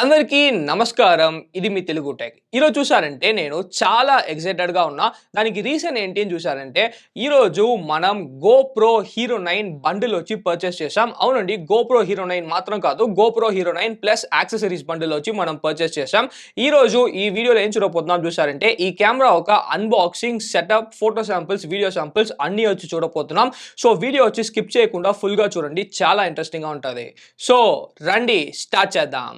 అందరికీ నమస్కారం. ఇది మీ తెలుగు టెక్. ఈరోజు చూసారంటే నేను చాలా ఎక్సైటెడ్‌గా ఉన్నా. దానికి రీజన్ ఏంటి అని చూసారంటే ఈరోజు మనం GoPro Hero 9 బండిల్ వచ్చి పర్చేస్ చేశాం. అవునండి, GoPro Hero 9 మాత్రం కాదు, GoPro Hero 9 plus accessories bundle వచ్చి మనం పర్చేస్ చేశాం. ఈరోజు ఈ వీడియోలో ఏం చూడబోతున్నాం చూసారంటే ఈ కెమెరా ఒక unboxing, setup, photo samples, video samples అన్నీ వచ్చి చూడబోతున్నాం. సో వీడియో వచ్చి స్కిప్ చేయకుండా ఫుల్‌గా చూడండి, చాలా ఇంట్రెస్టింగ్‌గా ఉంటది. సో రండి స్టార్ట్ చేద్దాం.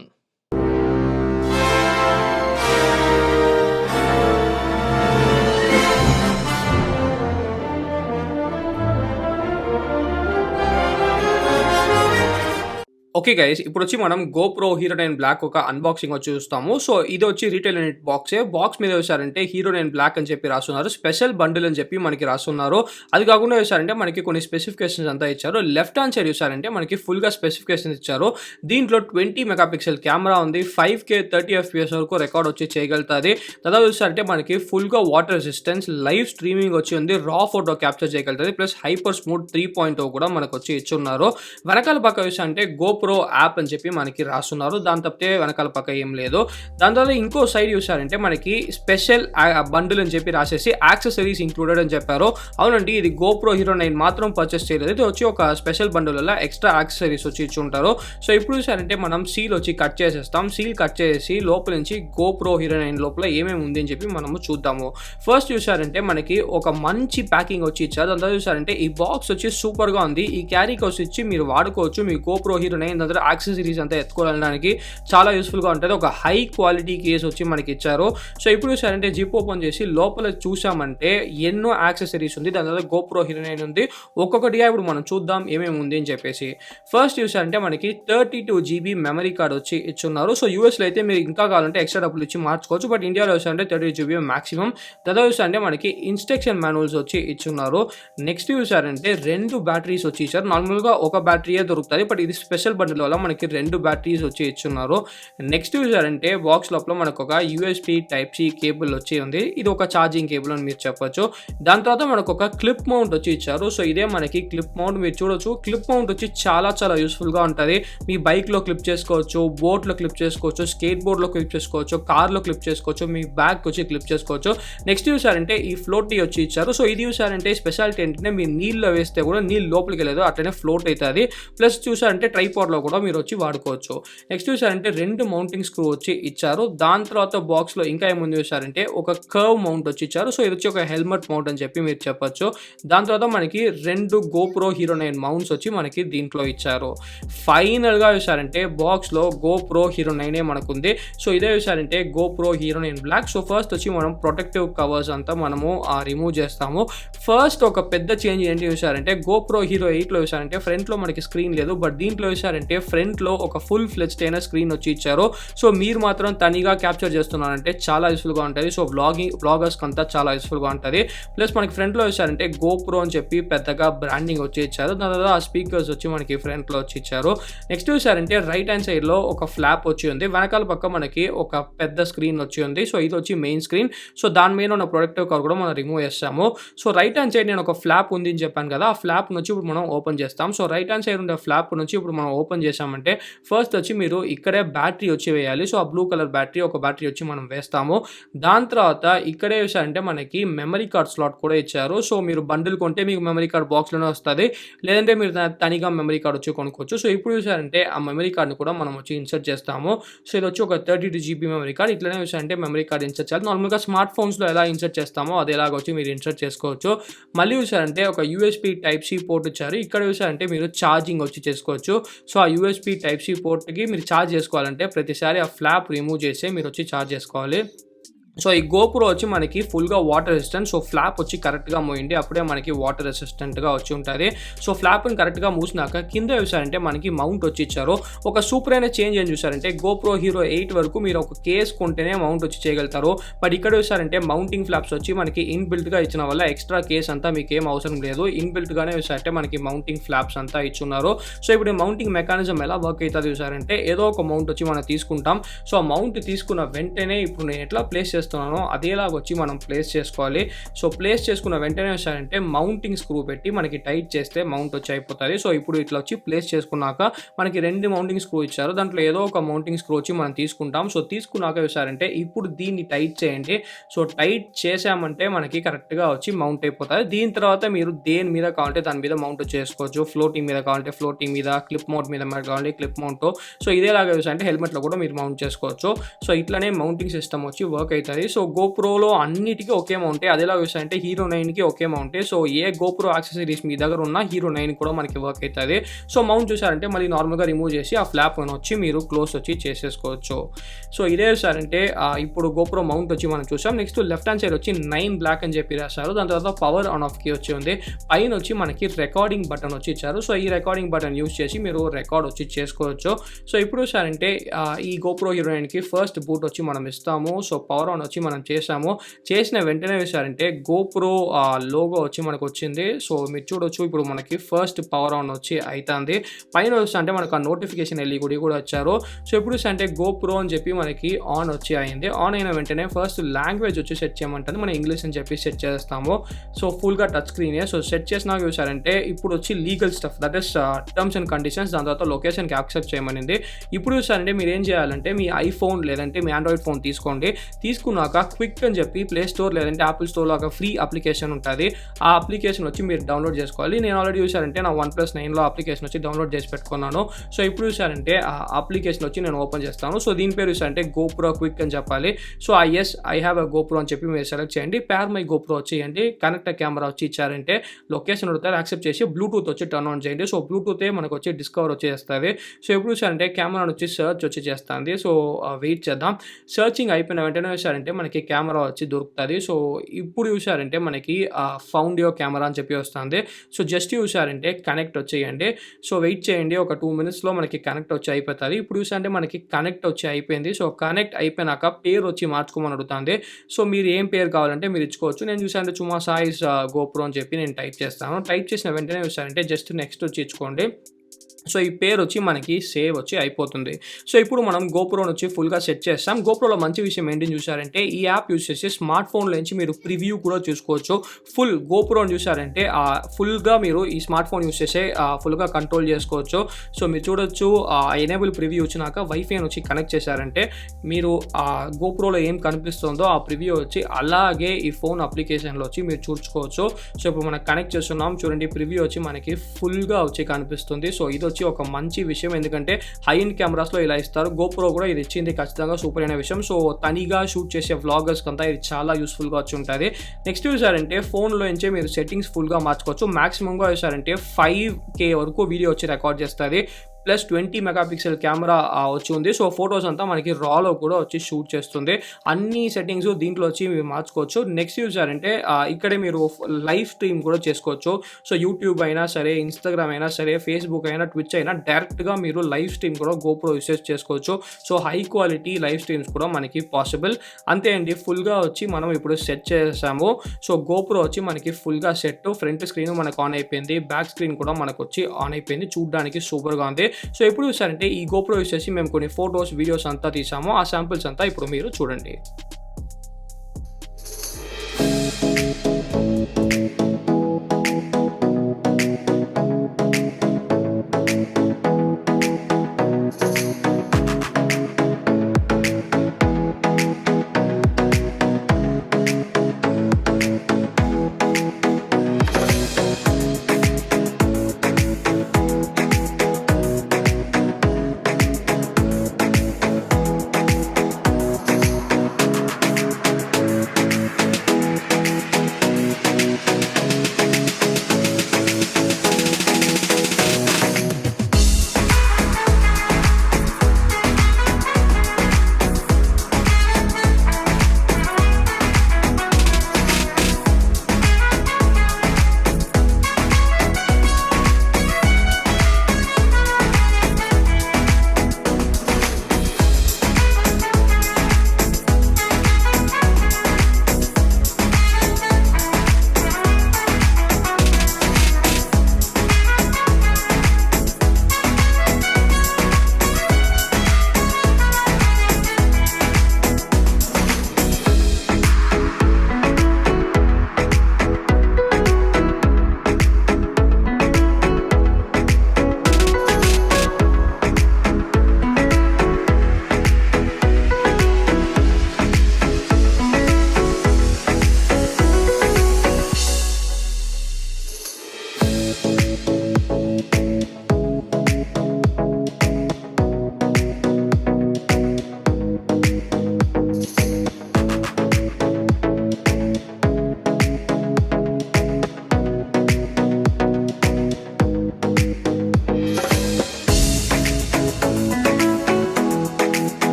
ఓకే గైస్, ఇప్పుడు వచ్చి మనం GoPro Hero 9 బ్లాక్ ఒక అన్బాక్సింగ్ వచ్చి చూస్తాము. సో ఇది వచ్చి రీటైల్ యూనిట్ బాక్సే. బాక్స్ మీద చూసారంటే Hero 9 బ్లాక్ అని చెప్పి రాస్తున్నారు, స్పెషల్ బండిల్ అని చెప్పి మనకి రాస్తున్నారు. అది కాకుండా చూసారంటే మనకి కొన్ని స్పెసిఫికేషన్స్ అంతా ఇచ్చారు. లెఫ్ట్ హ్యాండ్ సైడ్ చూసారంటే మనకి ఫుల్గా స్పెసిఫికేషన్స్ ఇచ్చారు. దీంట్లో 20 మెగాపిక్సెల్ కెమెరా ఉంది, 5K 30 FPS వరకు రికార్డ్ వచ్చి చేయగలుగుతుంది. తర్వాత చూసారంటే మనకి ఫుల్గా వాటర్ రెసిస్టెన్స్, లైవ్ స్ట్రీమింగ్ వచ్చి ఉంది, రా ఫోటో క్యాప్చర్ చేయగలుగుతుంది, ప్లస్ హైపర్ స్మూత్ 3.0 కూడా మనకు వచ్చి ఇచ్చున్నారు. వెనకాల పక్క చూసారంటే GoPro యాప్ అని చెప్పి మనకి రాస్తున్నారు. దాని తప్పితే వెనకాల పక్క ఏం లేదు. దాని తర్వాత ఇంకో సైడ్ చూసారంటే మనకి స్పెషల్ బండిల్ అని చెప్పి రాసేసి యాక్సెసరీస్ ఇంక్లూడెడ్ అని చెప్పారు. అవునండి, ఇది GoPro Hero 9 మాత్రం పర్చేస్ చేయలేదు, ఇది వచ్చి ఒక స్పెషల్ బండిల్ వల్ల ఎక్స్ట్రా యాక్సెసరీస్ వచ్చి ఇచ్చి ఉంటారు. సో ఇప్పుడు చూసారంటే మనం సీల్ వచ్చి కట్ చేసేస్తాం. సీల్ కట్ చేసి లోపల నుంచి GoPro Hero 9 లోపల ఏమేమి ఉంది అని చెప్పి మనము చూద్దాము. ఫస్ట్ చూసారంటే మనకి ఒక మంచి ప్యాకింగ్ వచ్చి ఇచ్చారు. దాని తర్వాత చూసారంటే ఈ బాక్స్ వచ్చి సూపర్ గా ఉంది. ఈ క్యారీ కౌస్ ఇచ్చి మీరు వాడుకోవచ్చు. మీ GoPro Hero 9 దగ్గర యాక్సెసరీస్ అంతా ఎత్తుకోవడానికి చాలా యూస్ఫుల్గా ఉంటుంది. ఒక హై క్వాలిటీ కేస్ వచ్చి మనకి ఇచ్చారు. సో ఇప్పుడు చూసారంటే జిప్ ఓపెన్ చేసి లోపల చూసామంటే ఎన్నో యాక్సెసరీస్ ఉంది. దాని తర్వాత GoPro Hero 9 ఉంది. ఒక్కొక్కటిగా ఇప్పుడు మనం చూద్దాం ఏమేమి ఉంది అని చెప్పేసి. ఫస్ట్ చూసారంటే మనకి 32 GB మెమరీ కార్డ్ వచ్చి ఇచ్చున్నారు. సో యూఎస్లో అయితే మీరు ఇంకా కావాలంటే ఎక్స్ట్రా డబ్బులు ఇచ్చి మార్చుకోవచ్చు, బట్ ఇండియాలో చూసారంటే 32 GB మాక్సిమం. తర్వాత చూసారంటే మనకి ఇన్స్ట్రక్షన్ మాన్యువల్స్ వచ్చి ఇచ్చున్నారు. నెక్స్ట్ చూసారంటే 2 బ్యాటరీస్ వచ్చి ఇచ్చారు. నార్మల్గా ఒక బ్యాటరీయే దొరుకుతుంది, బట్ ఇది స్పెషల్ బండిల్ వల్ల మనకి 2 బ్యాటరీస్ వచ్చి ఇచ్చున్నారు. నెక్స్ట్ చూసారంటే బాక్స్ లోపల మనకు ఒక USB Type-C కేబుల్ వచ్చి ఉంది. ఇది ఒక ఛార్జింగ్ కేబుల్ అని మీరు చెప్పొచ్చు. దాని తర్వాత మనకు ఒక క్లిప్ మౌంట్ వచ్చి ఇచ్చారు. సో ఇదే మనకి క్లిప్ మౌంట్, మీరు చూడొచ్చు. క్లిప్ మౌంట్ వచ్చి చాలా యూస్ఫుల్గా ఉంటుంది. మీ బైక్లో క్లిప్ చేసుకోవచ్చు, బోట్లో క్లిప్ చేసుకోవచ్చు, స్కేట్ బోర్డ్లో క్లిప్ చేసుకోవచ్చు, కార్లో క్లిప్ చేసుకోవచ్చు, మీ బ్యాగ్ వచ్చి క్లిప్ చేసుకోవచ్చు. నెక్స్ట్ చూసారంటే ఈ ఫ్లోటీ వచ్చి ఇచ్చారు. సో ఇది చూసారంటే స్పెషాలిటీ ఏంటంటే మీరు నీళ్ళలో వేస్తే కూడా నీళ్ళు లోపలికి వెళ్ళదు, అట్లనే ఫ్లోట్ అవుతుంది. ప్లస్ చూసారంటే ట్రైపాడ్లో కూడా మీరు వచ్చి వాడుకోవచ్చు. నెక్స్ట్ చూసారంటే 2 మౌంటింగ్ స్క్రూ వచ్చి ఇచ్చారు. దాని తర్వాత బాక్స్ లో ఇంకా ఏముంది చూసారంటే ఒక కర్వ్ మౌంట్ వచ్చి ఇచ్చారు. సో ఇది వచ్చి ఒక హెల్మెట్ మౌంట్ అని చెప్పి మీరు చెప్పొచ్చు. దాని తర్వాత మనకి 2 GoPro Hero 9 మౌంట్స్ వచ్చి మనకి దీంట్లో ఇచ్చారు. ఫైనల్ గా చూసారంటే బాక్స్ లో GoPro Hero 9 మనకుంది. సో ఇదే చూసారంటే GoPro Hero 9 black. So first వచ్చి మనం ప్రొటెక్టివ్ కవర్స్ అంతా మనము రిమూవ్ చేస్తాము. ఫస్ట్ ఒక పెద్ద చేంజ్ ఏంటి చూసారంటే GoPro Hero 8 లో చూసారంటే ఫ్రంట్ లో మనకి స్క్రీన్ లేదు, బట్ దీంట్లో చూసారంటే ఫ్రంట్ లో ఒక ఫుల్ ఫ్లెడ్జ్డ్ అయిన స్క్రీన్ వచ్చి ఇచ్చారు. సో మీరు మాత్రం తనిగా క్యాప్చర్ చేస్తున్నారంటే చాలా యూస్ఫుల్గా ఉంటుంది. సో బ్లాగర్స్ అంతా చాలా యూస్ఫుల్గా ఉంటుంది. ప్లస్ మనకి ఫ్రంట్ లో వచ్చారంటే GoPro అని చెప్పి పెద్దగా బ్రాండింగ్ వచ్చి ఇచ్చారు. దాని తర్వాత ఆ స్పీకర్స్ వచ్చి మనకి ఫ్రంట్ లో వచ్చి ఇచ్చారు. నెక్స్ట్ చూసారంటే రైట్ హ్యాండ్ సైడ్ లో ఒక ఫ్లాప్ వచ్చి ఉంది. వెనకాల పక్క మనకి ఒక పెద్ద స్క్రీన్ వచ్చి ఉంది. సో ఇది వచ్చి మెయిన్ స్క్రీన్. సో దాని మీద ఉన్న ప్రొటెక్టివ్ కవర్ కూడా మనం రిమూవ్ చేస్తాము. సో రైట్ హ్యాండ్ సైడ్ నేను ఒక ఫ్లాప్ ఉంది అని చెప్పాను కదా, ఆ ఫ్లాప్ నుంచి ఇప్పుడు మనం ఓపెన్ చేస్తాం. సో రైట్ హ్యాండ్ సైడ్ ఉండే ఫ్లాప్ నుంచి ఇప్పుడు మనం ఓపెన్ చేసామంటే ఫస్ట్ వచ్చి మీరు ఇక్కడే బ్యాటరీ వచ్చి వేయాలి. సో ఆ బ్లూ కలర్ బ్యాటరీ, ఒక బ్యాటరీ వచ్చి మనం వేస్తాము. దాని తర్వాత ఇక్కడే చూసారంటే మనకి మెమరీ కార్డ్ స్లాట్ కూడా ఇచ్చారు. సో మీరు బండిల్ కొంటే మీకు మెమరీ కార్డ్ బాక్స్లోనే వస్తుంది, లేదంటే మీరు తనిగా మెమరీ కార్డ్ వచ్చి కొనుక్కోవచ్చు. సో ఇప్పుడు చూసారంటే ఆ మెమరీ కార్డ్ని కూడా మనం వచ్చి ఇన్సర్ట్ చేస్తాము. సో ఇది వచ్చి ఒక 32 GB మెమరీ కార్డ్. ఇట్లనే చూసారంటే మెమరీ కార్డ్ ఇన్సర్ట్ చేయాలి. నార్మల్గా స్మార్ట్ ఫోన్స్లో ఎలా ఇన్సర్ట్ చేస్తామో అది ఎలాగ వచ్చి మీరు ఇన్సర్ట్ చేసుకోవచ్చు. మళ్ళీ చూసారంటే ఒక USB Type-C పోర్ట్ ఇచ్చారు. ఇక్కడ చూసారంటే మీరు ఛార్జింగ్ వచ్చి చేసుకోవచ్చు. సో ఆ USB Type-C పోర్ట్కి మీరు ఛార్జ్ చేసుకోవాలంటే ప్రతిసారి ఆ ఫ్లాప్ రిమూవ్ చేసి మీరు వచ్చి ఛార్జ్ చేసుకోవాలి. సో ఈ GoPro వచ్చి మనకి ఫుల్గా వాటర్ రెసిస్టెంట్. సో ఫ్లాప్ వచ్చి కరెక్ట్గా మోయండి, అప్పుడే మనకి వాటర్ రెసిస్టెంట్గా వచ్చి ఉంటుంది. సో ఫ్లాప్ని కరెక్ట్గా మూసినాక కింద చూసారంటే మనకి మౌంట్ వచ్చి ఇచ్చారు. ఒక సూపర్ అయిన చేంజ్ ఏం చూసారంటే GoPro Hero 8 వరకు మీరు ఒక కేస్ కొంటేనే మౌంట్ వచ్చి చేయగలుగుతారు, బట్ ఇక్కడ చూసారంటే మౌంటింగ్ ఫ్లాప్స్ వచ్చి మనకి ఇన్బిల్ట్గా ఇచ్చిన వల్ల ఎక్స్ట్రా కేస్ అంతా మీకు ఏం అవసరం లేదు. ఇన్బిల్ట్గానే చూసారంటే మనకి మౌంటింగ్ ఫ్లాప్స్ అంతా ఇచ్చున్నారు. సో ఇప్పుడు మౌంటింగ్ మెకానిజం ఎలా వర్క్ అవుతుంది చూసారంటే ఏదో ఒక మౌంట్ వచ్చి మనం తీసుకుంటాం. సో ఆ మౌంట్ తీసుకున్న వెంటనే ఇప్పుడు నేను ఎట్లా ప్లేస్ చేస్తున్నానో అదేలాగా వచ్చి మనం ప్లేస్ చేసుకోవాలి. సో ప్లేస్ చేసుకున్న వెంటనే వచ్చారంటే మౌంటింగ్ స్క్రూ పెట్టి మనకి టైట్ చేస్తే మౌంట్ వచ్చి అయిపోతుంది. సో ఇప్పుడు ఇట్లా వచ్చి ప్లేస్ చేసుకున్నాక మనకి 2 మౌంటింగ్ స్క్రూ ఇచ్చారు. దాంట్లో ఏదో ఒక మౌంటింగ్ స్క్రూ వచ్చి మనం తీసుకుంటాం. సో తీసుకున్నాక చూసారంటే ఇప్పుడు దీన్ని టైట్ చేయండి. సో టైట్ చేసామంటే మనకి కరెక్ట్‌గా వచ్చి మౌంట్ అయిపోతది. దీని తర్వాత మీరు దేని మీద కావాలంటే దాని మీద మౌంట్ చేసుకోవచ్చు. ఫ్లోటింగ్ మీద కావాలంటే ఫ్లోటింగ్ మీద, క్లిప్ మౌంట్ మీద కావాలంటే క్లిప్ మౌంట్. సో ఇదేలాగా చూసారంటే హెల్మెట్‌లో కూడా మీరు మౌంట్ చేసుకోవచ్చు. సో ఇట్లనే మౌంటింగ్ సిస్టమ్ వచ్చి వర్క్ అయితది. సో GoProలో అన్నిటికి ఒకే మౌంటే. అదేలాగా చూసారంటే హీరో 9కి ఒకే మౌంటే. సో ఏ GoPro యాక్సెసరీస్ మీ దగ్గర ఉన్న హీరో 9 కూడా మనకి వర్క్ అయితది. సో మౌంట్ చూసారంటే మళ్ళీ నార్మల్‌గా రిమూవ్ చేసి ఆ ఫ్లాప్ వచ్చి మీరు క్లోజ్ వచ్చి చేసేసుకోవచ్చు. సో ఇదే చూసారంటే ఇప్పుడు GoPro మౌంట్ వచ్చి మనం చూసాం. నెక్స్ట్ లెఫ్ట్ హ్యాండ్ సైడ్ వచ్చి 9 బ్లాక్ అని చెప్పి రాశారు. దాని తర్వాత పవర్ ఆన్ ఆఫ్ కీ వచ్చి ఉంది. పైన వచ్చి మనకి రికార్డింగ్ బటన్ వచ్చి ఇచ్చారు. సో ఈ రికార్డింగ్ బటన్ యూజ్ చేసి మీరు రికార్డ్ వచ్చి చేసుకోవచ్చు. సో ఇప్పుడు చూసారంటే ఈ GoPro హీరో 9కి ఫస్ట్ బూట్ వచ్చి మనం ఇస్తాము. సో పవర్ ఆన్ వచ్చి మనం చేసాము. చేసిన వెంటనే చూసారంటే GoPro లోగో వచ్చి మనకు వచ్చింది. సో మీరు చూడొచ్చు ఇప్పుడు మనకి ఫస్ట్ పవర్ ఆన్ వచ్చి అయితుంది. పైన చూస్తే మనకు ఆ నోటిఫికేషన్ ఎల్ఈడి కూడా వచ్చారు. సో ఇప్పుడు చూస్తే GoPro అని చెప్పి మనకి ఆన్ వచ్చి అయింది. ఆన్ అయిన వెంటనే ఫస్ట్ లాంగ్వేజ్ వచ్చి సెట్ చేయమంటుంది. మనం ఇంగ్లీష్ అని చెప్పి సెట్ చేస్తాము. సో ఫుల్గా టచ్ స్క్రీనే. సో సెట్ చేసినాక చూసారంటే ఇప్పుడు వచ్చి legal stuff that is terms and conditions. దాని తర్వాత లొకేషన్కి యాక్సెప్ట్ చేయమనింది. ఇప్పుడు చూసారంటే మీరు ఏం చేయాలంటే మీ ఐఫోన్ లేదంటే మీ ఆండ్రాయిడ్ ఫోన్ తీసుకోండి. తీసుకున్నాక క్విక్ అని చెప్పి ప్లే స్టోర్ లేదంటే యాపిల్ స్టోర్లో ఒక ఫ్రీ అప్లికేషన్ ఉంటుంది. ఆ అప్లికేషన్ వచ్చి మీరు డౌన్లోడ్ చేసుకోవాలి. నేను ఆల్రెడీ చూసారంటే నా OnePlus 9లో అప్లికేషన్ వచ్చి డౌన్లోడ్ చేసి పెట్టుకున్నాను. సో ఇప్పుడు చూసారంటే ఆ అప్లికేషన్ వచ్చి నేను ఓపెన్ చేస్తాను. సో దీని పేరు చూసారంటే GoPro క్విక్ అని చెప్పాలి. So I have a GoPro అని చెప్పి మీరు సెలెక్ట్ చేయండి. పేర్ మై GoPro వచ్చేయండి. కనెక్ట్ కెమెరా వచ్చి ఇచ్చారంటే లొకేషన్ అడుగుతారు, యాక్సెప్ట్ చేసి బ్లూటూత్ వచ్చి టర్న్ ఆన్ చేయండి. సో బ్లూటూతే మనకు వచ్చి డిస్కవర్ వచ్చేస్తుంది. సో ఇప్పుడు చూసారంటే కెమెరా వచ్చి సెర్చ్ వచ్చి చేస్తుంది. సో వెయిట్ చేద్దాం. సర్చింగ్ అయిపోయిన వెంటనే చూసారంటే మనకి కెమెరా వచ్చి దొరుకుతుంది. సో ఇప్పుడు చూసారంటే మనకి ఫౌండ్ యువర్ కెమెరా అని చెప్పి వస్తుంది. సో జస్ట్ చూసారంటే కనెక్ట్ వచ్చేయండి. సో వెయిట్ చేయండి. ఒక 2 మినిట్స్లో మనకి కనెక్ట్ వచ్చి అయిపోతుంది. ఇప్పుడు చూసారంటే మనకి కనెక్ట్ వచ్చి అయిపోయింది. సో కనెక్ట్ అయిపోయినాక పేరు వచ్చి మార్చుకోమని అడుగుతుంది. సో మీరు ఏం పేరు కావాలంటే మీరు ఇచ్చుకోవచ్చు. నేను చూసానంటే చుమా సాయిస్ GoPro అని చెప్పి నేను టైప్ చేస్తాను. టైప్ చేసిన వెంటనే చూసారంటే జస్ట్ నెక్స్ట్ వచ్చి ఇచ్చుకోండి. సో ఈ పేరు వచ్చి మనకి సేవ్ వచ్చి అయిపోతుంది. సో ఇప్పుడు మనం GoProని వచ్చి ఫుల్గా సెట్ చేస్తాం. GoProలో మంచి విషయం ఏంటని చూసారంటే ఈ యాప్ యూజ్ చేసి స్మార్ట్ ఫోన్లో నుంచి మీరు ప్రివ్యూ కూడా చూసుకోవచ్చు. ఫుల్ GoProని చూసారంటే ఫుల్గా మీరు ఈ స్మార్ట్ ఫోన్ యూజ్ చేసే ఫుల్గా కంట్రోల్ చేసుకోవచ్చు. సో మీరు చూడొచ్చు ఎనేబుల్ ప్రివ్యూ వచ్చినాక వైఫైని వచ్చి కనెక్ట్ చేశారంటే మీరు GoProలో ఏం కనిపిస్తుందో ఆ ప్రివ్యూ వచ్చి అలాగే ఈ ఫోన్ అప్లికేషన్లో వచ్చి మీరు చూసుకోవచ్చు. సో ఇప్పుడు మనం కనెక్ట్ చేస్తున్నాం. చూడండి ప్రివ్యూ వచ్చి మనకి ఫుల్గా వచ్చి కనిపిస్తుంది. సో ఇది వచ్చి ఒక మంచి విషయం. ఎందుకంటే హై ఎండ్ కెమెరాస్లో ఇలా ఇస్తారు. GoPro కూడా ఇది ఇచ్చింది ఖచ్చితంగా సూపర్ అయిన విషయం. సో తనిగా షూట్ చేసే వ్లాగర్స్ కంతా ఇది చాలా యూస్ఫుల్గా వచ్చి ఉంటుంది. నెక్స్ట్ చూసారంటే ఫోన్లో నుంచే మీరు సెట్టింగ్స్ ఫుల్గా మార్చుకోవచ్చు. మాక్సిమంగా చూసారంటే 5K వరకు వీడియో వచ్చి రికార్డ్ చేస్తుంది. ప్లస్ 20 మెగాపిక్సెల్ కెమెరా వచ్చి ఉంది. సో ఫొటోస్ అంతా మనకి రాలో కూడా వచ్చి షూట్ చేస్తుంది. అన్ని సెట్టింగ్స్ దీంట్లో వచ్చి మీరు మార్చుకోవచ్చు. నెక్స్ట్ చూసారంటే ఇక్కడే మీరు లైవ్ స్ట్రీమ్ కూడా చేసుకోవచ్చు. సో యూట్యూబ్ అయినా సరే, ఇన్స్టాగ్రామ్ అయినా సరే, ఫేస్బుక్ అయినా, ట్విచ్ అయినా డైరెక్ట్గా మీరు లైవ్ స్ట్రీమ్ కూడా GoPro యూసేజ్ చేసుకోవచ్చు. So high quality live streams కూడా మనకి పాసిబుల్. అంతే అండి, ఫుల్గా వచ్చి మనం ఇప్పుడు సెట్ చేసాము. సో GoPro వచ్చి మనకి ఫుల్గా సెట్. ఫ్రంట్ స్క్రీన్ మనకు ఆన్ అయిపోయింది. బ్యాక్ స్క్రీన్ కూడా మనకు వచ్చి ఆన్ అయిపోయింది. చూడడానికి సూపర్గా ఉంది. సో ఇప్పుడు చూసారంటే ఈ GoPro యూస్ చేసి మేము కొన్ని ఫొటోస్, వీడియోస్ అంతా తీసాము. ఆ శాంపిల్స్ అంతా ఇప్పుడు మీరు చూడండి.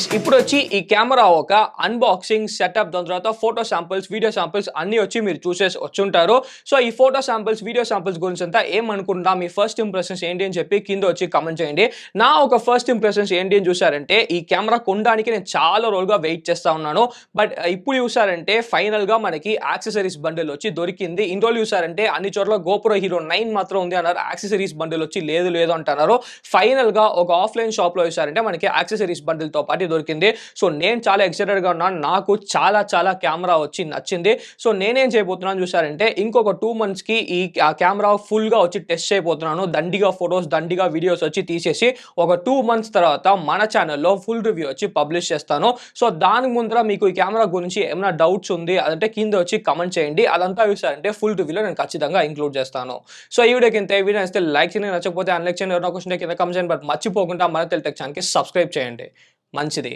గైస్ ఇప్పుడు వచ్చి ఈ కెమెరా ఒక అన్బాక్సింగ్ సెటప్, దాని తర్వాత ఫోటో శాంపిల్స్, వీడియో శాంపిల్స్ అన్ని వచ్చి మీరు చూసేసి వచ్చుంటారు. సో ఈ ఫోటో శాంపిల్స్, వీడియో శాంపిల్స్ గురించి అంతా ఏమనుకుంటా, మీ ఫస్ట్ ఇంప్రెషన్స్ ఏంటి అని చెప్పి కింద వచ్చి కామెంట్ చేయండి. నా ఒక ఫస్ట్ ఇంప్రెషన్స్ ఏంటి అని చూసారంటే, ఈ కెమెరా కొనడానికి నేను చాలా రోజులుగా వెయిట్ చేస్తా ఉన్నాను. బట్ ఇప్పుడు చూసారంటే ఫైనల్ గా మనకి యాక్సెసరీస్ బండిల్ వచ్చి దొరికింది. ఇన్ని రోజులు చూసారంటే అన్ని చోట్ల GoPro Hero 9 మాత్రం ఉంది అన్నారు, యాక్సెసరీస్ బండిల్ వచ్చి లేదు అంటున్నారు. ఫైనల్ గా ఒక ఆఫ్లైన్ షాప్ లో చూసారంటే మనకి యాక్సెసరీస్ బండిల్ తో పాటు దొరికింది. సో నేను చాలా ఎక్సైటెడ్ గా ఉన్నాను. నాకు చాలా కెమెరా వచ్చి నచ్చింది. సో నేనేం చేయబోతున్నాను చూసారంటే, ఇంకొక 2 మంత్స్ కి ఈ కెమెరా ఫుల్ గా వచ్చి టెస్ట్ చేయబోతున్నాను. దండిగా ఫొటోస్, దండిగా వీడియోస్ వచ్చి తీసేసి ఒక 2 మంత్స్ తర్వాత మన ఛానల్లో ఫుల్ రివ్యూ వచ్చి పబ్లిష్ చేస్తాను. సో దానికి ముందర మీకు ఈ కెమెరా గురించి ఏమైనా డౌట్స్ ఉంది అదంటే కింద వచ్చి కమెంట్ చేయండి. అదంతా చూసారంటే ఫుల్ రివ్యూలో నేను ఖచ్చితంగా ఇంక్లూడ్ చేస్తాను. సో ఈ వీడియోకి ఇంత. వీడియో నచ్చితే లైక్ చేయండి, నచ్చకపోతే అన్లైక్ చేయండి. ఎవరైనా క్వశ్చన్ కింద కమెంట్ చేయండి. బట్ మర్చిపోకుండా మన తెలుగు టెక్ ఛానల్కి సబ్స్క్రైబ్ చేయండి. మంచిది.